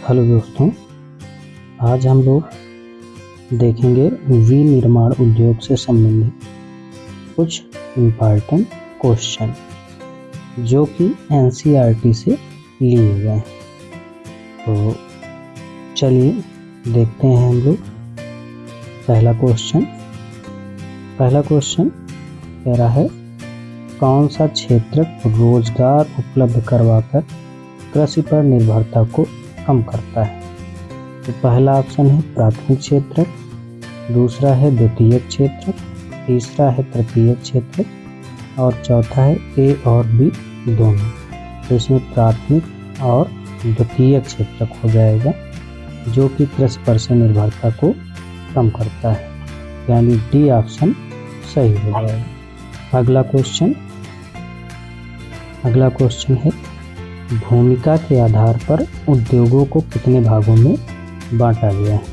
Hello दोस्तों, आज हम लोग देखेंगे विनिर्माण उद्योग से संबंधित कुछ इम्पॉर्टेंट क्वेश्चन जो कि एनसीईआरटी से लिए गए हैं। तो चलिए देखते हैं हम लोग। पहला क्वेश्चन कह रहा है, कौन सा क्षेत्र रोजगार उपलब्ध करवाकर कृषि पर निर्भरता को कम करता है? तो पहला ऑप्शन है प्राथमिक क्षेत्र, दूसरा है द्वितीयक क्षेत्र, तीसरा है तृतीयक क्षेत्र और चौथा है ए और बी दोनों। तो इसमें प्राथमिक और द्वितीयक क्षेत्र हो जाएगा जो कि कृषि पर से निर्भरता को कम करता है, यानी डी ऑप्शन सही हो जाएगा। अगला क्वेश्चन है, भूमिका के आधार पर उद्योगों को कितने भागों में बांटा गया है?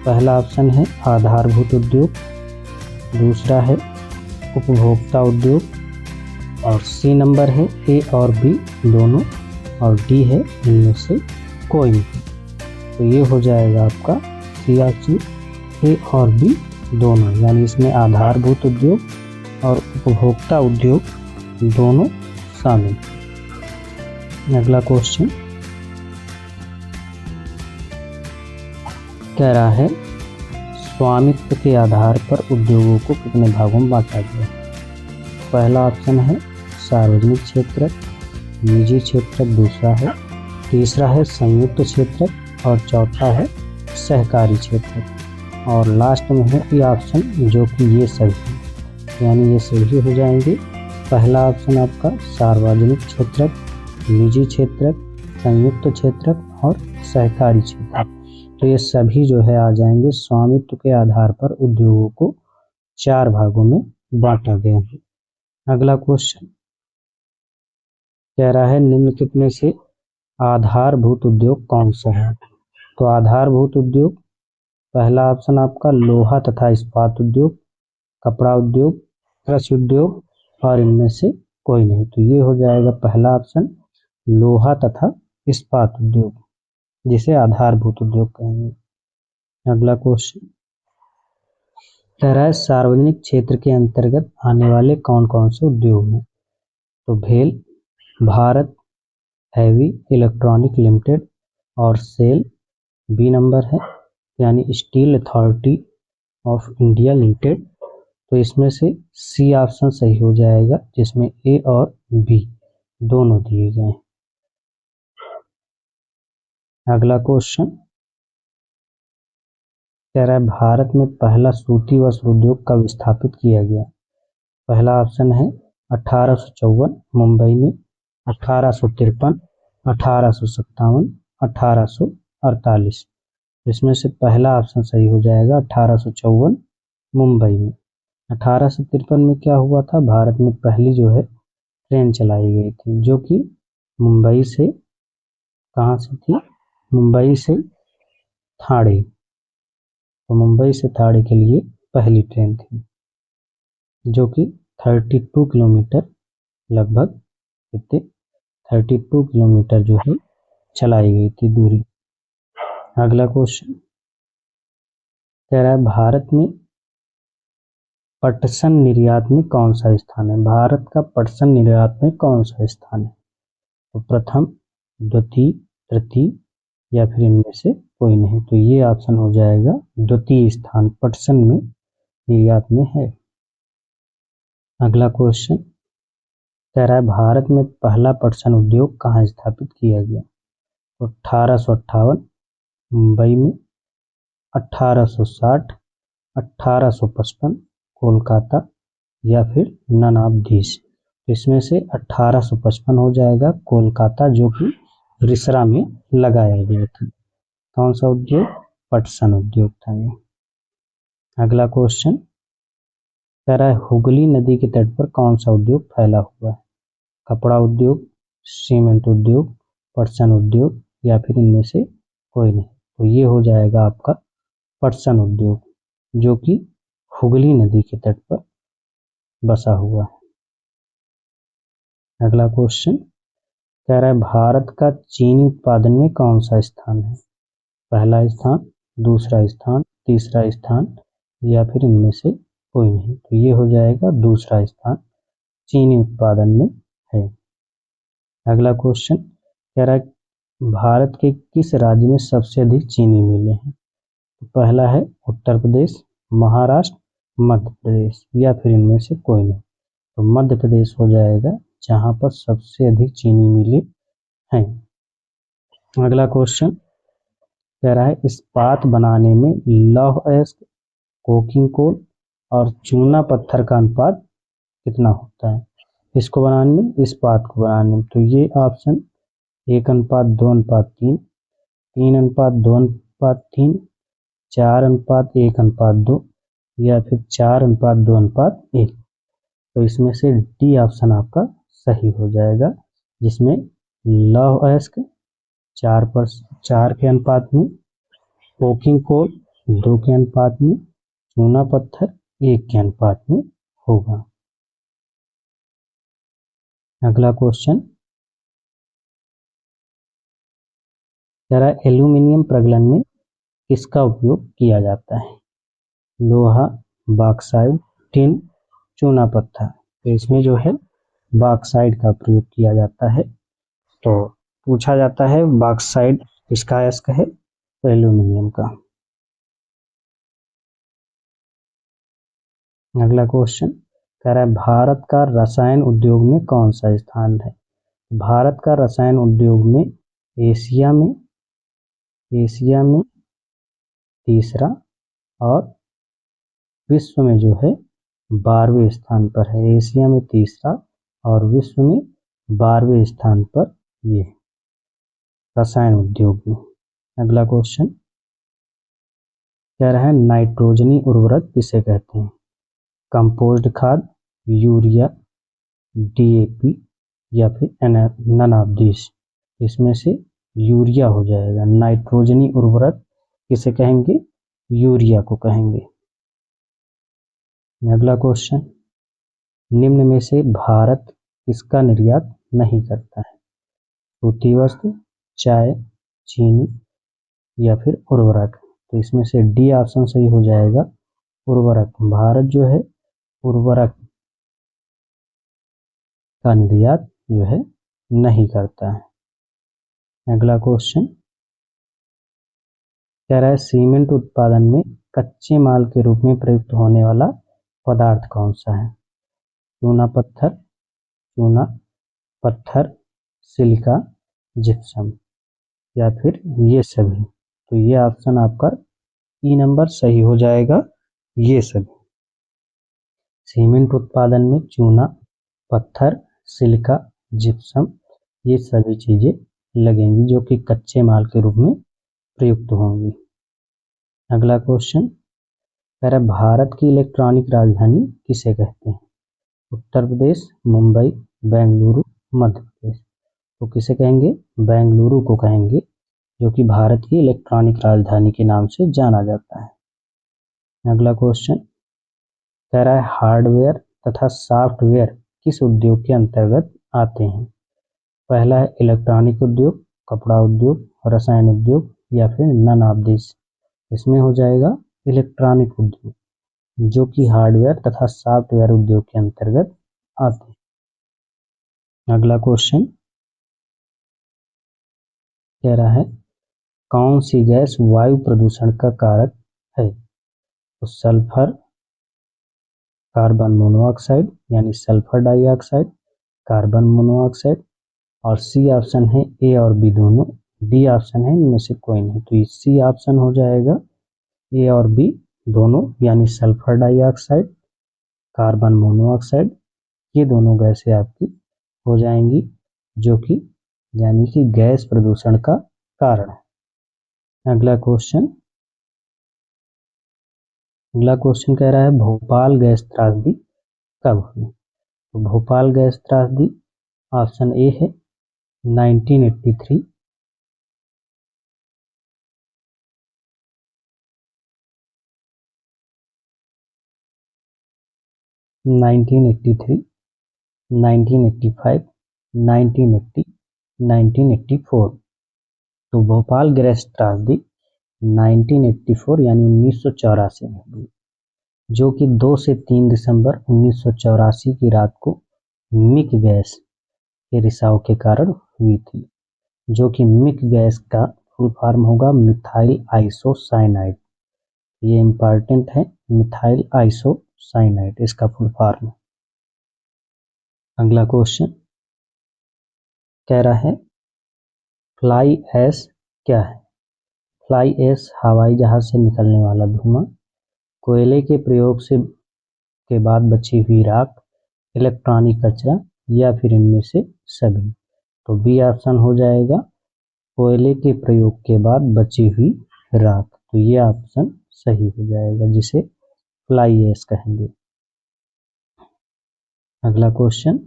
पहला ऑप्शन है आधारभूत उद्योग, दूसरा है उपभोक्ता उद्योग और सी नंबर है ए और बी दोनों और डी है इनमें से कोई नहीं। तो ये हो जाएगा आपका सी ऑप्शन ए और बी दोनों, यानी इसमें आधारभूत उद्योग और उपभोक्ता उद्योग दोनों शामिल। अगला क्वेश्चन कह रहा है, स्वामित्व के आधार पर उद्योगों को कितने भागों में बांटा गया? पहला ऑप्शन है सार्वजनिक क्षेत्र, निजी क्षेत्र दूसरा है, तीसरा है संयुक्त क्षेत्र और चौथा है सहकारी क्षेत्र और लास्ट में है ये ऑप्शन जो कि ये सभी, यानी ये सभी हो जाएंगे। पहला ऑप्शन आपका सार्वजनिक क्षेत्र, निजी क्षेत्र, संयुक्त क्षेत्र और सहकारी क्षेत्र। तो ये सभी जो है आ जाएंगे स्वामित्व के आधार पर उद्योगों को 4 भागों में बांटा गया है। अगला क्वेश्चन कह रहा है, निम्नलिखित में से आधारभूत उद्योग कौन सा है? तो आधारभूत उद्योग पहला ऑप्शन आपका लोहा तथा इस्पात उद्योग, कपड़ा उद्योग, कृषि उद्योग और इनमें से कोई नहीं। तो ये हो जाएगा पहला ऑप्शन लोहा तथा इस्पात उद्योग, जिसे आधारभूत उद्योग कहेंगे। अगला क्वेश्चन कह रहा है, सार्वजनिक क्षेत्र के अंतर्गत आने वाले कौन कौन से उद्योग हैं? तो भेल, भारत हैवी इलेक्ट्रॉनिक लिमिटेड और सेल बी नंबर है, यानी steel authority of India limited. तो इसमें से सी ऑप्शन सही हो जाएगा, जिसमें ए और बी दोनों दिए गए हैं। अगला क्वेश्चन कह रहा है, भारत में पहला सूती वस्त्र उद्योग कब स्थापित किया गया? पहला ऑप्शन है 1854 मुंबई में, 1853, 1857, 1848। इसमें से पहला ऑप्शन सही हो जाएगा 1854 मुंबई में। 1853 में क्या हुआ था, भारत में पहली जो है ट्रेन चलाई गई थी जो कि मुंबई से, कहाँ से थी, मुंबई से ठाणे। तो मुंबई से ठाणे के लिए पहली ट्रेन थी जो कि 32 किलोमीटर लगभग, कितने 32 किलोमीटर जो है चलाई गई थी दूरी। अगला क्वेश्चन कह रहा है, भारत में पटसन निर्यात में कौन सा स्थान है? भारत का पटसन निर्यात में कौन सा स्थान है? तो प्रथम, द्वितीय, तृतीय या फिर इनमें से कोई नहीं। तो ये ऑप्शन हो जाएगा द्वितीय स्थान पटसन में निर्यात में है। अगला क्वेश्चन कह रहा है, भारत में पहला पटसन उद्योग कहाँ स्थापित किया गया? तो 1858 मुंबई में, 1860, 1855 कोलकाता या फिर नन ऑफ दिस। इसमें से 1855 हो जाएगा कोलकाता, जो कि रिसरा में लगाया गया था। कौन सा उद्योग? पटसन उद्योग था ये। अगला क्वेश्चन कह रहा है, हुगली नदी के तट पर कौन सा उद्योग फैला हुआ है? कपड़ा उद्योग, सीमेंट उद्योग, पटसन उद्योग या फिर इनमें से कोई नहीं। तो ये हो जाएगा आपका पटसन उद्योग, जो कि हुगली नदी के तट पर बसा हुआ है। अगला क्वेश्चन कह रहा है भारत का चीनी उत्पादन में कौन सा स्थान है? पहला स्थान, दूसरा स्थान, तीसरा स्थान या फिर इनमें से कोई नहीं। तो ये हो जाएगा दूसरा स्थान चीनी उत्पादन में है। अगला क्वेश्चन कह रहा है भारत के किस राज्य में सबसे अधिक चीनी मिलें हैं? तो पहला है उत्तर प्रदेश, महाराष्ट्र, मध्य प्रदेश या फिर इनमें से कोई नहीं। तो मध्य प्रदेश हो जाएगा जहां पर सबसे अधिक चीनी मिलें हैं। अगला क्वेश्चन कह रहा है इस्पात बनाने में लौह अयस्क, कोकिंग कोल और चूना पत्थर का अनुपात कितना होता है? इसको बनाने में, इस्पात को बनाने में। तो ये ऑप्शन 1:2:3, 3:2:3, 4:1:2 या फिर 4:2:1। तो इसमें से डी ऑप्शन आपका सही हो जाएगा, जिसमें लौह अयस्क 4 के अनुपात में, कोकिंग कोल 2 के अनुपात में, चूना पत्थर 1 के अनुपात में होगा। अगला क्वेश्चन कह रहा है एल्यूमिनियम प्रगलन में किसका उपयोग किया जाता है? लोहा, बॉक्साइट, टिन, चूना पत्थर। तो इसमें जो है बॉक्साइट का प्रयोग किया जाता है। तो पूछा जाता है बॉक्साइट किसका अयस्क है? तो एल्यूमिनियम का। अगला क्वेश्चन कह रहा है भारत का रसायन उद्योग में कौन सा स्थान है? भारत का रसायन उद्योग में एशिया में तीसरा और विश्व में जो है 12वें स्थान पर है। एशिया में तीसरा और विश्व में 12वें स्थान पर ये रसायन उद्योग में। अगला क्वेश्चन कह रहा है नाइट्रोजनी उर्वरक किसे कहते हैं? कंपोस्ट खाद, यूरिया, डीएपी या फिर नन ऑफ दिस। इसमें से यूरिया हो जाएगा। नाइट्रोजनी उर्वरक किसे कहेंगे? यूरिया को कहेंगे। अगला क्वेश्चन निम्न में से भारत किसका निर्यात नहीं करता है? सूती वस्त्र, चाय, चीनी या फिर उर्वरक। तो इसमें से डी ऑप्शन सही हो जाएगा, उर्वरक। भारत जो है उर्वरक का निर्यात जो है नहीं करता है। अगला क्वेश्चन कह रहा है सीमेंट उत्पादन में कच्चे माल के रूप में प्रयुक्त होने वाला पदार्थ कौन सा है? चूना पत्थर, सिलिका, जिप्सम या फिर ये सभी। तो ये ऑप्शन आपका ई नंबर सही हो जाएगा, ये सभी। सीमेंट उत्पादन में चूना, पत्थर, सिलिका, जिप्सम ये सभी चीजें लगेंगी जो कि कच्चे माल के रूप में प्रयुक्त होंगी। अगला क्वेश्चन कह रहा है भारत की इलेक्ट्रॉनिक राजधानी किसे कहते हैं? उत्तर प्रदेश, मुंबई, बेंगलुरु, मध्य प्रदेश। तो किसे कहेंगे? बेंगलुरु को कहेंगे, जो कि भारत की इलेक्ट्रॉनिक राजधानी के नाम से जाना जाता है। अगला क्वेश्चन कह रहा है हार्डवेयर तथा सॉफ्टवेयर किस उद्योग के अंतर्गत आते हैं? पहला है इलेक्ट्रॉनिक उद्योग, कपड़ा उद्योग, रसायन उद्योग या फिर नन ऑफ दिस। इसमें हो जाएगा इलेक्ट्रॉनिक उद्योग, जो कि हार्डवेयर तथा सॉफ्टवेयर उद्योग के अंतर्गत आते हैं। अगला क्वेश्चन कह रहा है कौन सी गैस वायु प्रदूषण का कारक है? तो सल्फर, कार्बन मोनोऑक्साइड यानी सल्फर डाइऑक्साइड, कार्बन मोनोऑक्साइड और सी ऑप्शन है ए और बी दोनों। डी ऑप्शन है इनमें से कोई नहीं। तो सी ऑप्शन हो जाएगा ए और बी दोनों, यानी सल्फर डाइऑक्साइड, कार्बन मोनोऑक्साइड। ये दोनों गैसें आपकी हो जाएंगी जो कि यानी कि गैस प्रदूषण का कारण है। अगला क्वेश्चन कह रहा है भोपाल गैस त्रासदी कब हुई? तो भोपाल गैस त्रासदी ऑप्शन ए है 1983, 1983, 1985, 1980 1984। तो भोपाल गृह त्रासदी 1984 यानी 1984 में हुई, जो कि 2 से 3 दिसंबर 1984 की रात को मिक गैस के रिसाव के कारण हुई थी, जो कि मिक गैस का फुल फॉर्म होगा मिथाइल आइसोसाइनाइड। ये इम्पॉर्टेंट है, मिथाइल आइसोसाइनाइड इसका फुल फॉर्म। अगला क्वेश्चन कह रहा है फ्लाई ऐश क्या है। फ्लाई ऐश हवाई जहाज से निकलने वाला धुआं, कोयले के प्रयोग से के बाद बची हुई राख, इलेक्ट्रॉनिक कचरा या फिर इनमें से सभी। तो बी ऑप्शन हो जाएगा, कोयले के प्रयोग के बाद बची हुई राख। तो ये ऑप्शन सही हो जाएगा, जिसे फ्लाई ऐश कहेंगे। अगला क्वेश्चन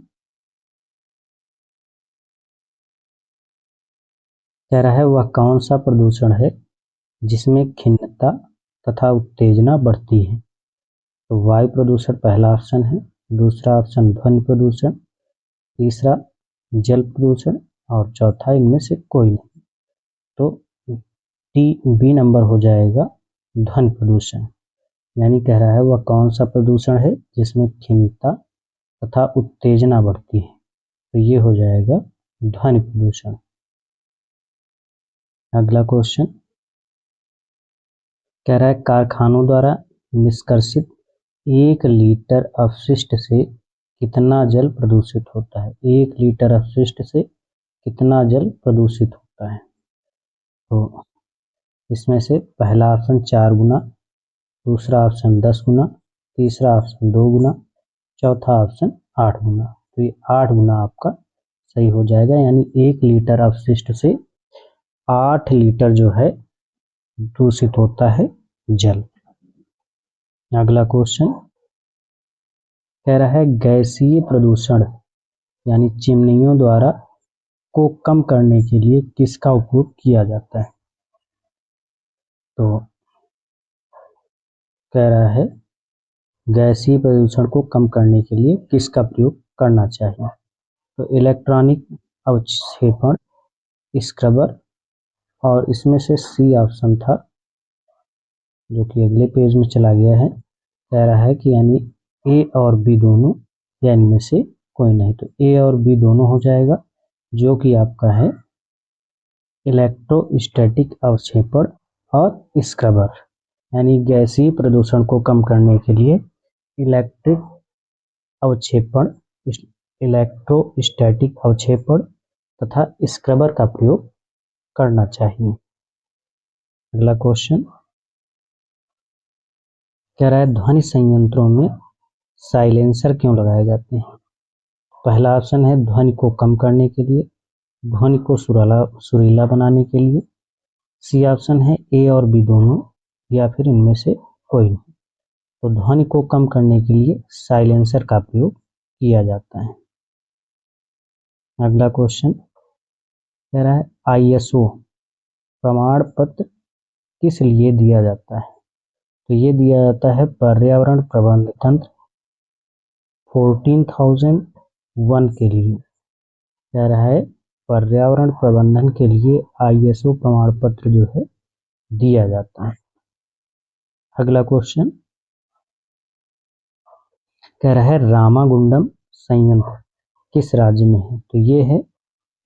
कह रहा है वह कौन सा प्रदूषण है जिसमें खिन्नता तथा उत्तेजना बढ़ती है। तो वायु प्रदूषण पहला ऑप्शन है, दूसरा ऑप्शन ध्वनि प्रदूषण, तीसरा जल प्रदूषण और चौथा इनमें से कोई नहीं। तो बी नंबर हो जाएगा ध्वनि प्रदूषण। यानी कह रहा है वह कौन सा प्रदूषण है जिसमें खिन्नता तथा उत्तेजना बढ़ती है। तो ये हो जाएगा ध्वनि प्रदूषण। अगला क्वेश्चन कह रहा है कारखानों द्वारा निष्कर्षित 1 लीटर अपशिष्ट से कितना जल प्रदूषित होता है। 1 लीटर अपशिष्ट से कितना जल प्रदूषित होता है। तो इसमें से पहला ऑप्शन 4 गुना, दूसरा ऑप्शन 10 गुना, तीसरा ऑप्शन 2 गुना, चौथा ऑप्शन 8 गुना। तो ये 8 गुना आपका सही हो जाएगा, यानी 1 लीटर अपशिष्ट से 8 लीटर जो है दूषित होता है जल। अगला क्वेश्चन कह रहा है गैसीय प्रदूषण यानी चिमनियों द्वारा को कम करने के लिए किसका उपयोग किया जाता है। तो कह रहा है गैसीय प्रदूषण को कम करने के लिए किसका प्रयोग करना चाहिए। तो इलेक्ट्रॉनिक अवक्षेपण, स्क्रबर, और इसमें से सी ऑप्शन था जो कि अगले पेज में चला गया है। कह रहा है कि यानी ए और बी दोनों या इनमें से कोई नहीं। तो ए और बी दोनों हो जाएगा, जो कि आपका है इलेक्ट्रोस्टैटिक अवक्षेपण और स्क्रबर। यानी गैसीय प्रदूषण को कम करने के लिए इलेक्ट्रिक अवक्षेपण, इलेक्ट्रोस्टैटिक अवक्षेपण तथा स्क्रबर का प्रयोग करना चाहिए। अगला क्वेश्चन कह रहा है ध्वनि संयंत्रों में साइलेंसर क्यों लगाए जाते हैं। पहला ऑप्शन है ध्वनि को कम करने के लिए, ध्वनि को सुरीला बनाने के लिए, सी ऑप्शन है ए और बी दोनों या फिर इनमें से कोई नहीं। तो ध्वनि को कम करने के लिए साइलेंसर का प्रयोग किया जाता है। अगला क्वेश्चन कह रहा है आईएसओ प्रमाण पत्र किस लिए दिया जाता है। तो ये दिया जाता है पर्यावरण प्रबंध तंत्र 14001 के लिए। कह रहा है पर्यावरण प्रबंधन के लिए आईएसओ प्रमाण पत्र जो है दिया जाता है। अगला क्वेश्चन कह रहा है रामागुंडम संयंत्र किस राज्य में है। तो ये है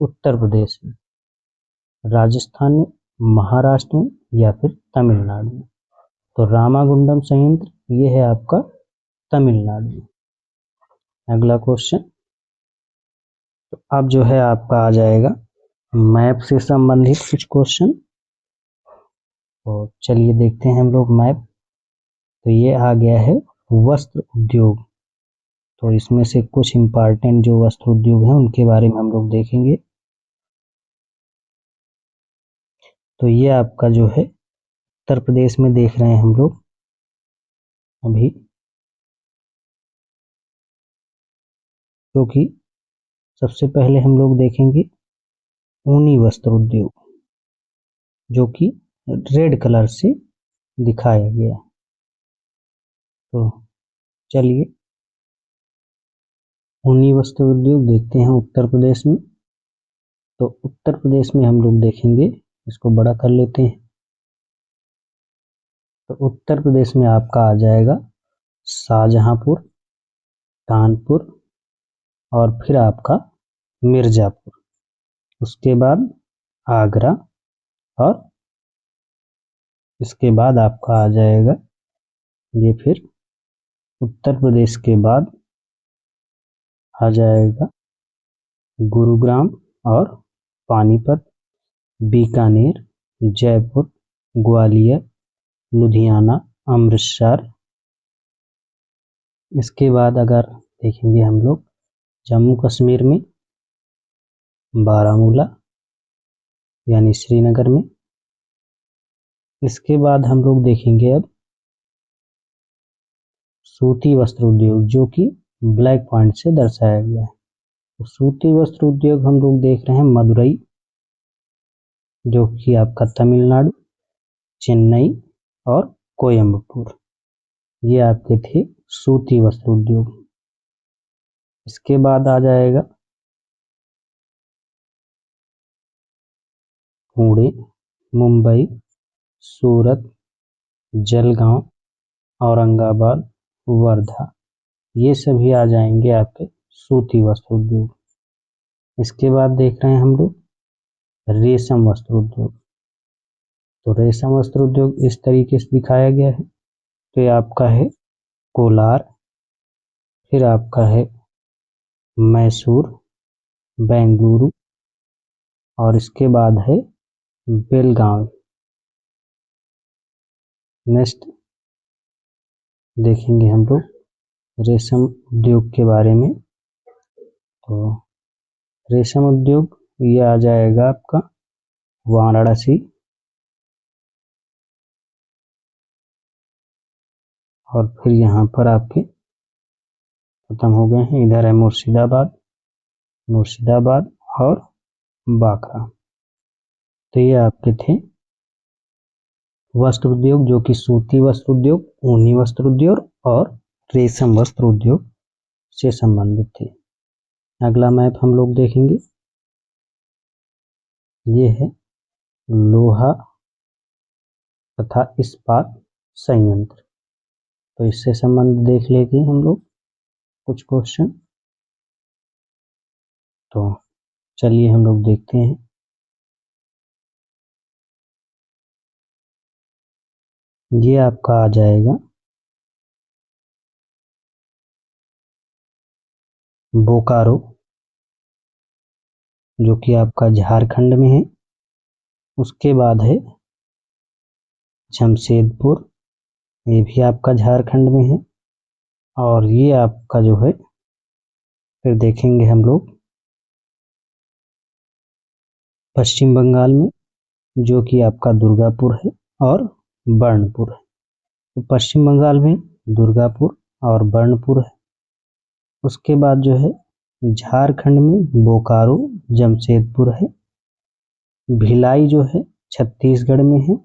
उत्तर प्रदेश में, राजस्थान में, महाराष्ट्र में या फिर तमिलनाडु में। तो रामागुंडम संयंत्र ये है आपका तमिलनाडु में। अगला क्वेश्चन तो अब जो है आपका आ जाएगा मैप से संबंधित कुछ क्वेश्चन। तो चलिए देखते हैं हम लोग मैप। तो ये आ गया है वस्त्र उद्योग। तो इसमें से कुछ इम्पॉर्टेंट जो वस्त्र उद्योग हैं उनके बारे में हम लोग देखेंगे। तो ये आपका जो है उत्तर प्रदेश में देख रहे हैं हम लोग अभी, क्योंकि सबसे पहले हम लोग देखेंगे ऊनी वस्त्र उद्योग, जो कि रेड कलर से दिखाया गया। तो चलिए ऊनी वस्त्र उद्योग देखते हैं उत्तर प्रदेश में। तो उत्तर प्रदेश में हम लोग देखेंगे, इसको बड़ा कर लेते हैं। तो उत्तर प्रदेश में आपका आ जाएगा शाहजहांपुर, कानपुर और फिर आपका मिर्जापुर, उसके बाद आगरा, और इसके बाद आपका आ जाएगा ये, फिर उत्तर प्रदेश के बाद आ जाएगा गुरुग्राम और पानीपत, बीकानेर, जयपुर, ग्वालियर, लुधियाना, अमृतसर। इसके बाद अगर देखेंगे हम लोग जम्मू कश्मीर में बारामूला यानी श्रीनगर में। इसके बाद हम लोग देखेंगे अब सूती वस्त्र उद्योग, जो कि ब्लैक पॉइंट से दर्शाया गया है। तो सूती वस्त्र उद्योग हम लोग देख रहे हैं मदुरई, जो कि आपका तमिलनाडु, चेन्नई और कोयम्बटूर, ये आपके थे सूती वस्त्र उद्योग। इसके बाद आ जाएगा पुणे, मुंबई, सूरत, जलगांव, औरंगाबाद, वर्धा, ये सभी आ जाएंगे आपके सूती वस्त्र उद्योग। इसके बाद देख रहे हैं हम लोग रेशम वस्त्र उद्योग। तो रेशम वस्त्र उद्योग इस तरीके से दिखाया गया है। तो ये आपका है कोलार, फिर आपका है मैसूर, बेंगलुरु, और इसके बाद है बेलगांव। नेक्स्ट देखेंगे हम लोग रेशम उद्योग के बारे में। तो रेशम उद्योग ये आ जाएगा आपका वाराणसी, और फिर यहाँ पर आपके खत्म हो गए हैं। इधर है मुर्शिदाबाद, मुर्शिदाबाद और बांका। तो ये आपके थे वस्त्र उद्योग, जो कि सूती वस्त्र उद्योग, ऊनी वस्त्र उद्योग और रेशम वस्त्र उद्योग से संबंधित थे। अगला मैप हम लोग देखेंगे, ये है लोहा तथा इस्पात संयंत्र। तो इससे संबंध देख लेते हैं हम लोग कुछ क्वेश्चन। तो चलिए हम लोग देखते हैं। ये आपका आ जाएगा बोकारो, जो कि आपका झारखंड में है। उसके बाद है जमशेदपुर, ये भी आपका झारखंड में है। और ये आपका जो है फिर देखेंगे हम लोग पश्चिम बंगाल में, जो कि आपका दुर्गापुर है और बर्नपुर है। तो पश्चिम बंगाल में दुर्गापुर और बर्नपुर है। उसके बाद जो है झारखंड में बोकारो, जमशेदपुर है। भिलाई जो है छत्तीसगढ़ में है।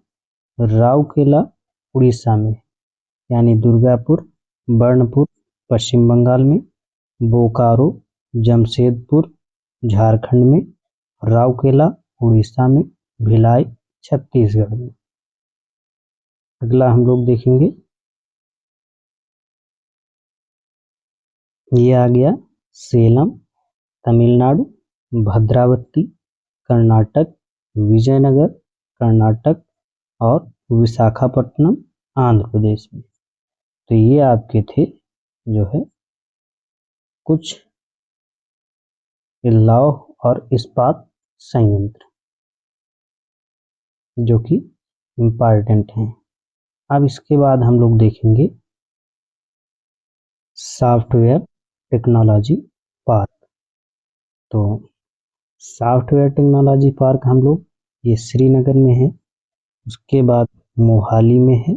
राउरकेला उड़ीसा में, यानी दुर्गापुर, बर्नपुर पश्चिम बंगाल में, बोकारो, जमशेदपुर झारखंड में, राउरकेला उड़ीसा में, भिलाई छत्तीसगढ़ में। अगला हम लोग देखेंगे, ये आ गया सेलम तमिलनाडु, भद्रावती कर्नाटक, विजयनगर कर्नाटक और विशाखापट्टनम आंध्र प्रदेश में। तो ये आपके थे जो है कुछ लौह और इस्पात संयंत्र, जो कि इम्पॉर्टेंट हैं। अब इसके बाद हम लोग देखेंगे सॉफ्टवेयर टेक्नोलॉजी पार्क। तो सॉफ्टवेयर टेक्नोलॉजी पार्क हम लोग ये श्रीनगर में है। उसके बाद मोहाली में है,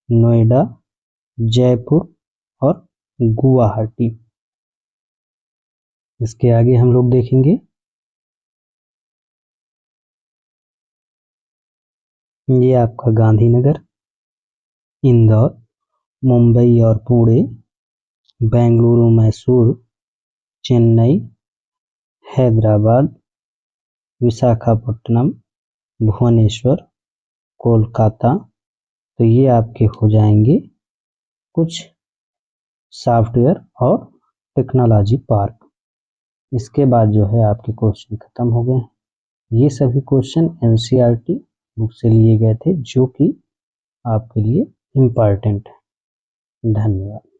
नोएडा, जयपुर और गुवाहाटी। इसके आगे हम लोग देखेंगे ये आपका गांधीनगर, इंदौर, मुंबई और पुणे, बेंगलुरु, मैसूर, चेन्नई, हैदराबाद, विशाखापट्टनम, भुवनेश्वर, कोलकाता। तो ये आपके हो जाएंगे कुछ सॉफ्टवेयर और टेक्नोलॉजी पार्क। इसके बाद जो है आपके क्वेश्चन खत्म हो गए। ये सभी क्वेश्चन एनसीईआरटी बुक से लिए गए थे जो कि आपके लिए इम्पॉर्टेंट है। धन्यवाद।